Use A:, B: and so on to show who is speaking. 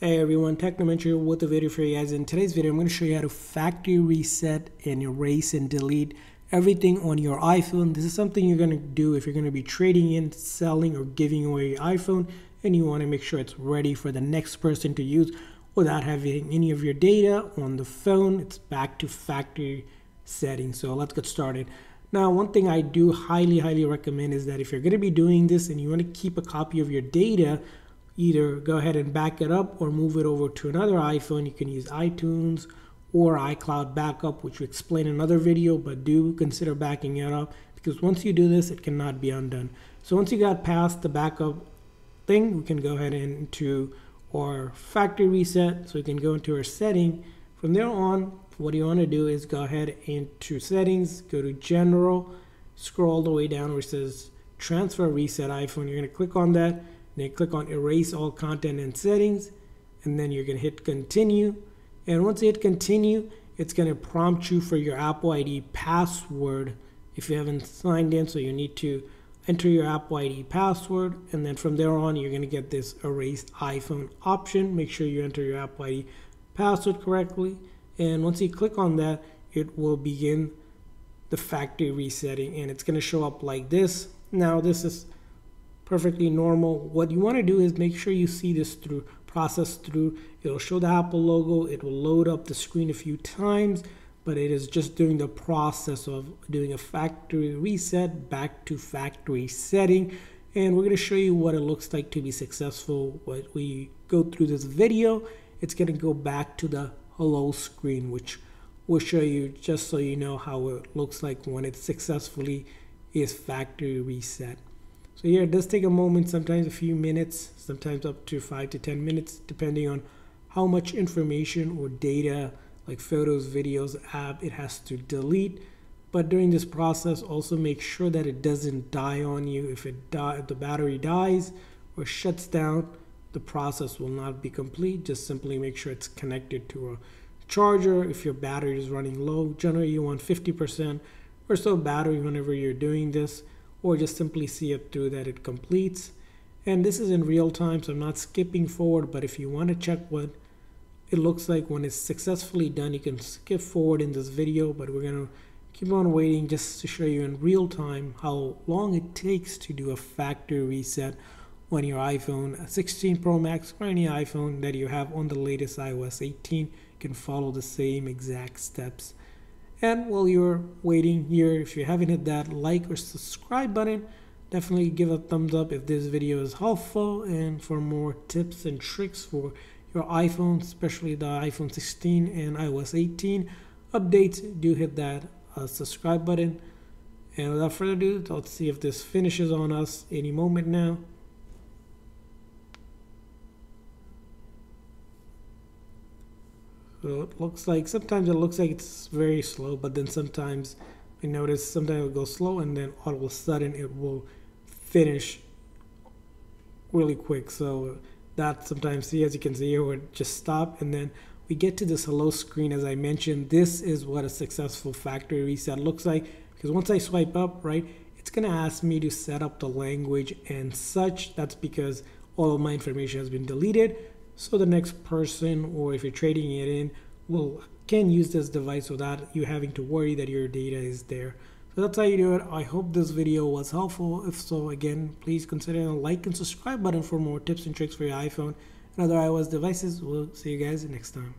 A: Hey everyone, Technomentary here with a video for you guys. In today's video, I'm going to show you how to factory reset and erase and delete everything on your iPhone. This is something you're going to do if you're going to be trading in, selling, or giving away your iPhone, and you want to make sure it's ready for the next person to use without having any of your data on the phone. It's back to factory settings. So let's get started. Now, one thing I do highly recommend is that if you're going to be doing this and you want to keep a copy of your data, either go ahead and back it up or move it over to another iPhone. You can use iTunes or iCloud backup, which we explain in another video, but do consider backing it up because once you do this, it cannot be undone. So once you got past the backup thing, we can go ahead into our factory reset. So we can go into our setting. From there on, what you want to do is go ahead into settings, go to general, scroll all the way down where it says transfer reset iPhone. You're going to click on that. Then click on erase all content and settings, and then you're going to hit continue. And once you hit continue, it's going to prompt you for your Apple ID password if you haven't signed in. So you need to enter your Apple ID password, and then from there on, you're going to get this erase iPhone option. Make sure you enter your Apple ID password correctly. And once you click on that, it will begin the factory resetting, and it's going to show up like this. Now, this is perfectly normal. What you want to do is make sure you see this through, process through. It'll show the Apple logo. It will load up the screen a few times, but it is just doing the process of doing a factory reset back to factory setting. And we're going to show you what it looks like to be successful. When we go through this video, it's going to go back to the hello screen, which we'll show you just so you know how it looks like when it successfully is factory reset. So here it does take a moment, sometimes a few minutes, sometimes up to 5 to 10 minutes, depending on how much information or data like photos, videos, app it has to delete. But during this process, also make sure that it doesn't die on you. If the battery dies or shuts down, the process will not be complete. Just simply make sure it's connected to a charger. If your battery is running low, generally you want 50% or so battery whenever you're doing this, or just simply see it through that it completes. And this is in real time, so I'm not skipping forward, but if you want to check what it looks like when it's successfully done, you can skip forward in this video, but we're going to keep on waiting just to show you in real time how long it takes to do a factory reset on your iPhone 16 Pro Max or any iPhone that you have on the latest iOS 18. You can follow the same exact steps. And while you're waiting here, if you haven't hit that like or subscribe button, definitely give a thumbs up if this video is helpful. And for more tips and tricks for your iPhone, especially the iPhone 16 and iOS 18 updates, do hit that subscribe button. And without further ado, let's see if this finishes on us any moment now. So it looks like, sometimes it looks like it's very slow, but then sometimes I notice sometimes it will go slow and then all of a sudden it will finish really quick. So that sometimes, see, as you can see here, would just stop and then we get to this hello screen. As I mentioned, this is what a successful factory reset looks like, because once I swipe up, right, it's going to ask me to set up the language and such. That's because all of my information has been deleted. So the next person, or if you're trading it in, can use this device without you having to worry that your data is there. So that's how you do it. I hope this video was helpful. If so, again, please consider the like and subscribe button for more tips and tricks for your iPhone and other iOS devices. We'll see you guys next time.